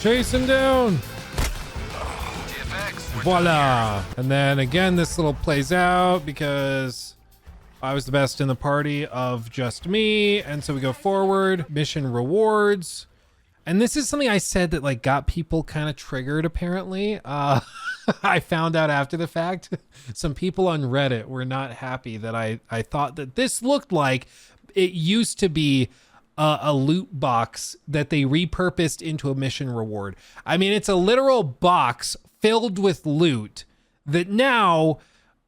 Chase him down. Voila. And then again, this little plays out because I was the best in the party of just me. And so we go forward. Mission rewards. And this is something I said that like got people kind of triggered apparently. I found out after the fact. Some people on Reddit were not happy that I thought that this looked like it used to be a loot box that they repurposed into a mission reward. I mean, it's a literal box filled with loot that now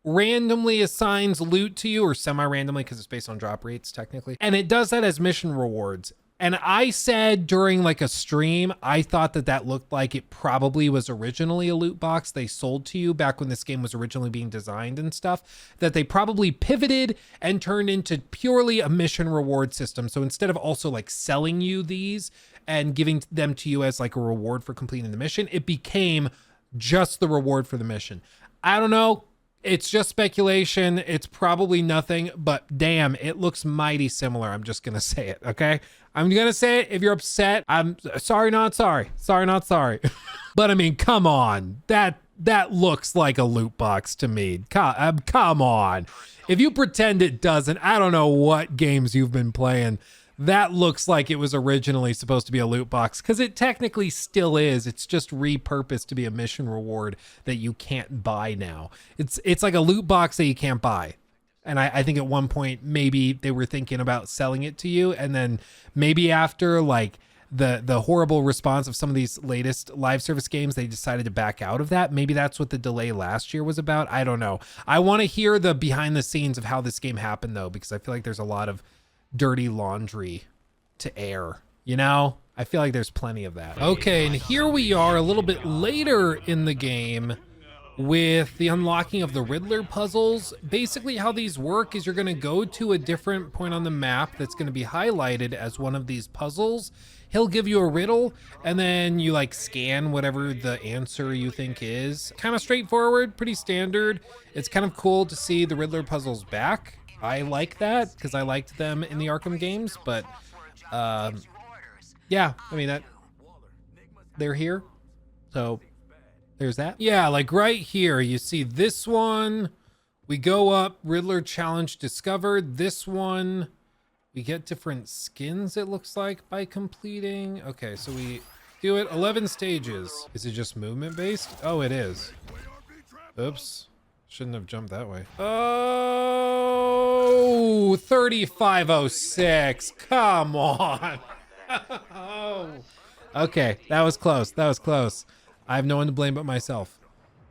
randomly assigns loot to you, or semi-randomly because it's based on drop rates technically. And it does that as mission rewards. And I said during like a stream, I thought that that looked like it probably was originally a loot box they sold to you back when this game was originally being designed and stuff, that they probably pivoted and turned into purely a mission reward system. So instead of also like selling you these and giving them to you as like a reward for completing the mission, it became just the reward for the mission. I don't know. It's just speculation. It's probably nothing, but damn, it looks mighty similar. I'm just going to say it, okay? I'm going to say it. If you're upset, I'm sorry, not sorry. Sorry, not sorry. But I mean, come on. That looks like a loot box to me. Come on. If you pretend it doesn't, I don't know what games you've been playing. That looks like it was originally supposed to be a loot box, because it technically still is. It's just repurposed to be a mission reward that you can't buy now. It's like a loot box that you can't buy. And I think at one point, maybe they were thinking about selling it to you. And then maybe after like the horrible response of some of these latest live service games, they decided to back out of that. Maybe that's what the delay last year was about. I don't know. I want to hear the behind the scenes of how this game happened though, because I feel like there's a lot of dirty laundry to air, you know? I feel like there's plenty of that. Okay, and here we are a little bit later in the game with the unlocking of the Riddler puzzles. Basically how these work is you're gonna go to a different point on the map that's gonna be highlighted as one of these puzzles. He'll give you a riddle and then you like scan whatever the answer you think is. Kind of straightforward, pretty standard. It's kind of cool to see the Riddler puzzles back. I like that because I liked them in the Arkham games, but yeah, I mean, they're here. So there's that. Yeah, like right here, you see this one. We go up, Riddler challenge discovered. This one, we get different skins, it looks like, by completing. Okay, so we do it 11 stages. Is it just movement based? Oh, it is. Oops. Shouldn't have jumped that way. Oh, 3506. Come on. Oh. Okay, that was close. That was close. I have no one to blame but myself.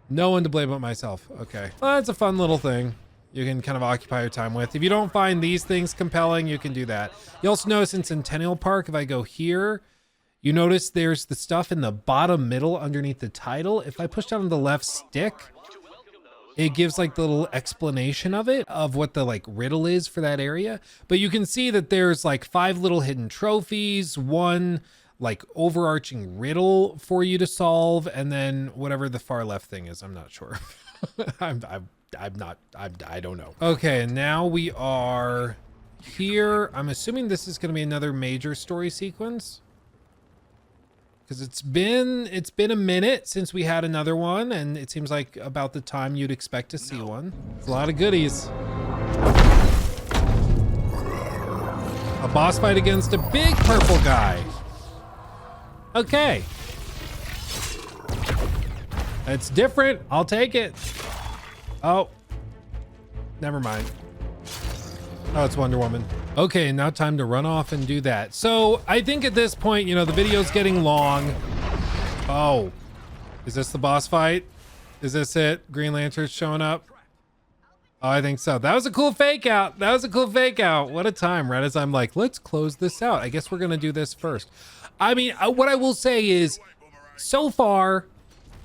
No one to blame but myself. Okay. Well, that's a fun little thing you can kind of occupy your time with. If you don't find these things compelling, you can do that. You also notice in Centennial Park, if I go here, you notice there's the stuff in the bottom middle underneath the title. If I push down on the left stick, it gives like the little explanation of it, of what the like riddle is for that area. But you can see that there's like 5 little hidden trophies, 1 like overarching riddle for you to solve, and then whatever the far left thing is, I'm not sure. I don't know. Okay, and now we are here. I'm assuming this is going to be another major story sequence, because it's been a minute since we had another one, and it seems like about the time you'd expect to see one. It's a lot of goodies. A boss fight against a big purple guy. Okay. It's different. I'll take it. Oh, never mind. Oh, it's Wonder Woman. Okay, now time to run off and do that. So I think at this point, you know, the video's getting long. Oh, is this the boss fight? Is this it? Green Lantern's showing up? Oh, I think so. That was a cool fake out. That was a cool fake out. What a time, right as I'm like, let's close this out. I guess we're gonna do this first. I mean, what I will say is, so far,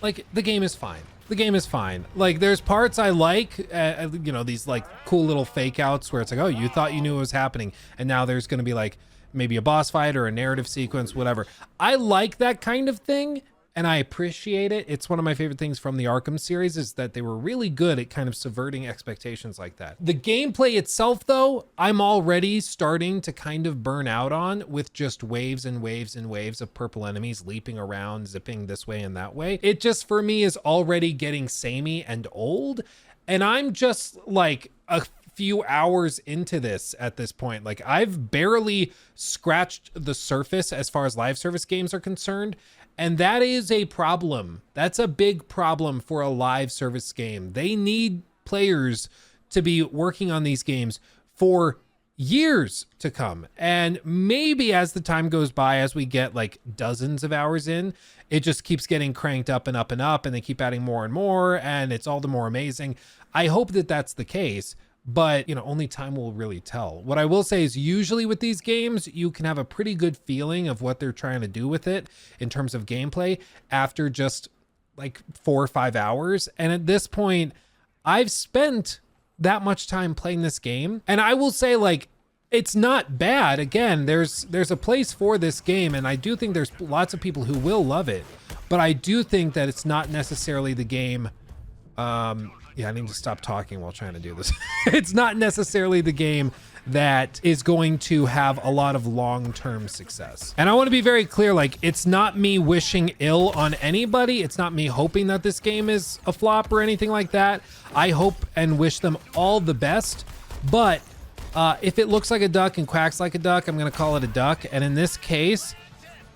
like, the game is fine. The game is fine. Like, there's parts I like, you know, these like cool little fake outs where it's like, oh, you thought you knew what was happening, and now there's gonna be like maybe a boss fight or a narrative sequence, whatever. I like that kind of thing, and I appreciate it. It's one of my favorite things from the Arkham series, is that they were really good at kind of subverting expectations like that. The gameplay itself, though, I'm already starting to kind of burn out on, with just waves and waves and waves of purple enemies leaping around, zipping this way and that way. It just, for me, is already getting samey and old, and I'm just like a few hours into this at this point. Like, I've barely scratched the surface as far as live service games are concerned. And that is a problem. That's a big problem for a live service game. They need players to be working on these games for years to come. And maybe as the time goes by, as we get like dozens of hours in, it just keeps getting cranked up and up and up, and they keep adding more and more, and it's all the more amazing. I hope that that's the case. But, you know, only time will really tell. What I will say is, usually with these games, you can have a pretty good feeling of what they're trying to do with it in terms of gameplay after just like 4 or 5 hours. And at this point, I've spent that much time playing this game, and I will say, like, it's not bad. Again, there's a place for this game, and I do think there's lots of people who will love it. But I do think that it's not necessarily the game. Yeah, I need to stop talking while trying to do this. It's not necessarily the game that is going to have a lot of long-term success. And I want to be very clear, like, it's not me wishing ill on anybody. It's not me hoping that this game is a flop or anything like that. I hope and wish them all the best. But if it looks like a duck and quacks like a duck, I'm going to call it a duck. And in this case,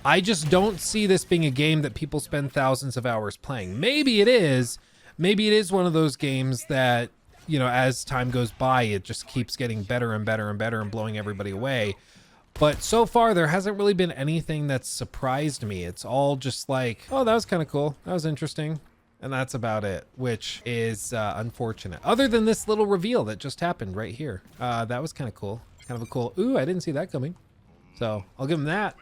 I just don't see this being a game that people spend thousands of hours playing. Maybe it is. Maybe it is one of those games that you know, as time goes by, it just keeps getting better and better and better and blowing everybody away. But so far, there hasn't really been anything that's surprised me. It's all just like, oh, that was kind of cool. That was interesting. And that's about it, which is unfortunate. Other than this little reveal that just happened right here. That was kind of cool. Kind of a cool, ooh, I didn't see that coming. So I'll give him that.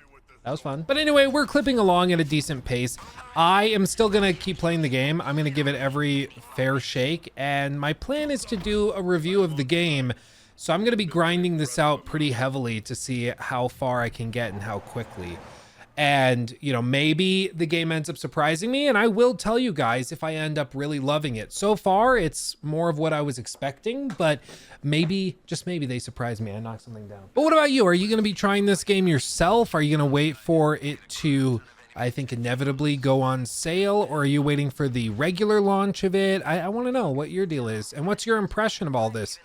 That was fun. But anyway, we're clipping along at a decent pace. I am still gonna keep playing the game. I'm gonna give it every fair shake. And my plan is to do a review of the game. So I'm gonna be grinding this out pretty heavily to see how far I can get and how quickly. And, you know, maybe the game ends up surprising me, and I will tell you guys if I end up really loving it. So far, it's more of what I was expecting, but maybe, just maybe, they surprise me. I knocked something down. But what about you? Are you going to be trying this game yourself? Are you going to wait for it to, I think, inevitably go on sale, or are you waiting for the regular launch of it? I want to know what your deal is, and what's your impression of all this?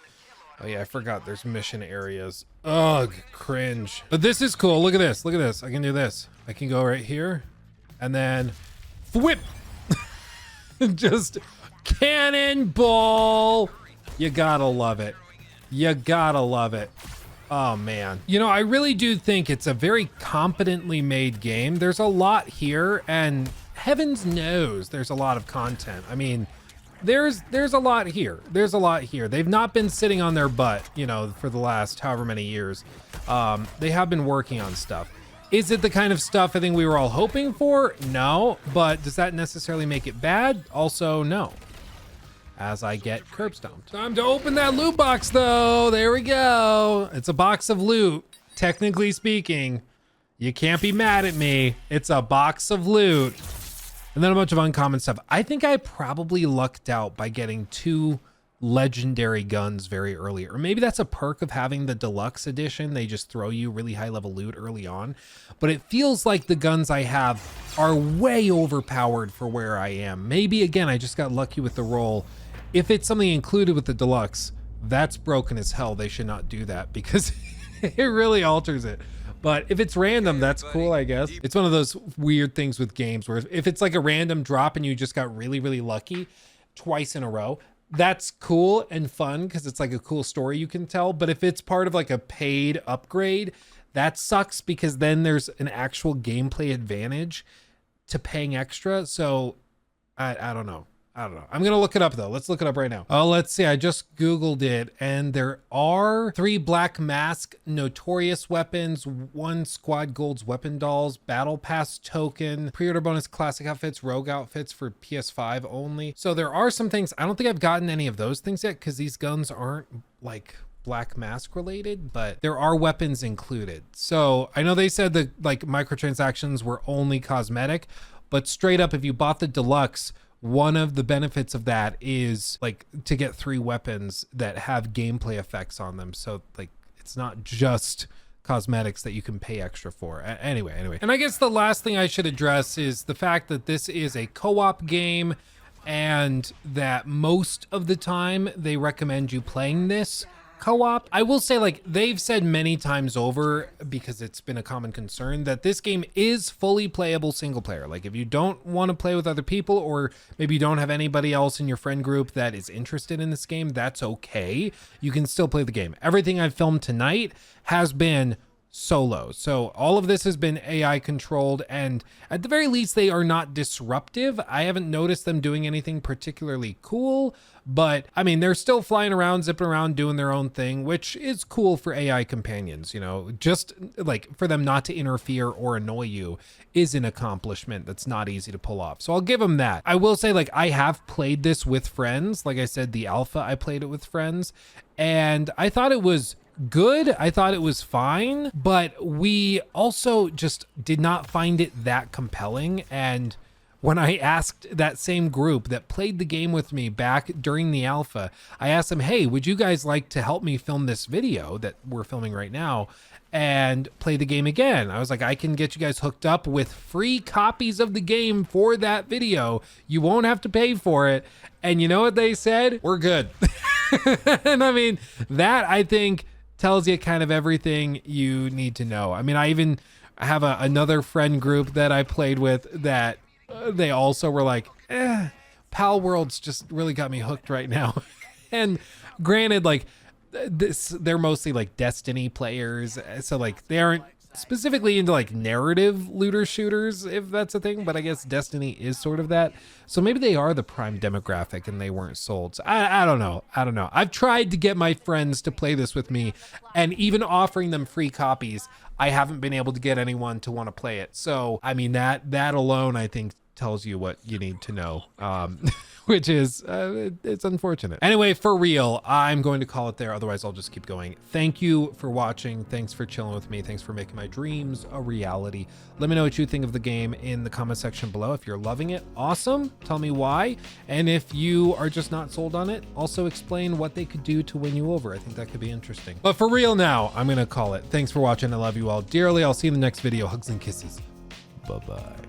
Oh yeah, I forgot there's mission areas. Ugh, cringe. But this is cool. Look at this. Look at this. I can do this. I can go right here and then whip. Just cannonball. You gotta love it. You gotta love it. Oh man. You know, I really do think it's a very competently made game. There's a lot here, and heavens knows there's a lot of content. I mean, there's a lot here. There's a lot here. They've not been sitting on their butt, you know, for the last however many years. They have been working on stuff. Is it the kind of stuff I think we were all hoping for? No. But does that necessarily make it bad? Also, no. As I get curb stomped. Time to open that loot box, though. There we go. It's a box of loot. Technically speaking, you can't be mad at me. It's a box of loot. And then a bunch of uncommon stuff. I think I probably lucked out by getting 2 legendary guns very early. Or maybe that's a perk of having the deluxe edition. They just throw you really high level loot early on. But it feels like the guns I have are way overpowered for where I am. Maybe, again, I just got lucky with the roll. If it's something included with the deluxe, that's broken as hell. They should not do that because it really alters it. But if it's random, that's cool, I guess. It's one of those weird things with games where if it's like a random drop and you just got really, really lucky twice in a row, that's cool and fun because it's like a cool story you can tell. But if it's part of like a paid upgrade, that sucks because then there's an actual gameplay advantage to paying extra. So I don't know. I'm going to look it up though. Let's look it up right now. Oh, let's see. I just Googled it and there are 3 Black Mask Notorious weapons, 1 Squad Gold's weapon dolls, Battle Pass token, pre-order bonus classic outfits, rogue outfits for PS5 only. So there are some things. I don't think I've gotten any of those things yet because these guns aren't like Black Mask related, but there are weapons included. So I know they said that like microtransactions were only cosmetic, but straight up, if you bought the deluxe, one of the benefits of that is like to get 3 weapons that have gameplay effects on them. So like it's not just cosmetics that you can pay extra for. Anyway. And I guess the last thing I should address is the fact that this is a co-op game and that most of the time they recommend you playing this co-op. I will say, like, they've said many times over, because it's been a common concern, that this game is fully playable single player. Like, if you don't want to play with other people, or maybe you don't have anybody else in your friend group that is interested in this game, that's okay. You can still play the game. Everything I've filmed tonight has been solo. So all of this has been AI controlled, and at the very least, they are not disruptive. I haven't noticed them doing anything particularly cool, but I mean, they're still flying around, zipping around, doing their own thing, which is cool for AI companions, you know, just like for them not to interfere or annoy you is an accomplishment that's not easy to pull off. So I'll give them that. I will say, like, I have played this with friends. Like I said, the alpha, I played it with friends, and I thought it was good. I thought it was fine, but we also just did not find it that compelling. And when I asked that same group that played the game with me back during the alpha, I asked them, hey, would you guys like to help me film this video that we're filming right now and play the game again? I was like, I can get you guys hooked up with free copies of the game for that video. You won't have to pay for it. And you know what they said? We're good. And I mean, that I think tells you kind of everything you need to know. I mean, I even have another friend group that I played with that they also were like, Pal Worlds just really got me hooked right now. And granted, like they're mostly like Destiny players, so like they aren't specifically into like narrative looter shooters, if that's a thing, but I guess Destiny is sort of that. So maybe they are the prime demographic and they weren't sold. So I don't know. I've tried to get my friends to play this with me, and even offering them free copies, I haven't been able to get anyone to want to play it. So I mean, that alone I think tells you what you need to know, which is it's unfortunate. Anyway, for real, I'm going to call it there, otherwise I'll just keep going. Thank you for watching. Thanks for chilling with me. Thanks for making my dreams a reality. Let me know what you think of the game in the comment section below. If you're loving it, awesome, tell me why. And if you are just not sold on it, also explain what they could do to win you over. I think that could be interesting. But for real now, I'm gonna call it. Thanks for watching. I love you all dearly. I'll see you in the next video. Hugs and kisses. Bye-bye.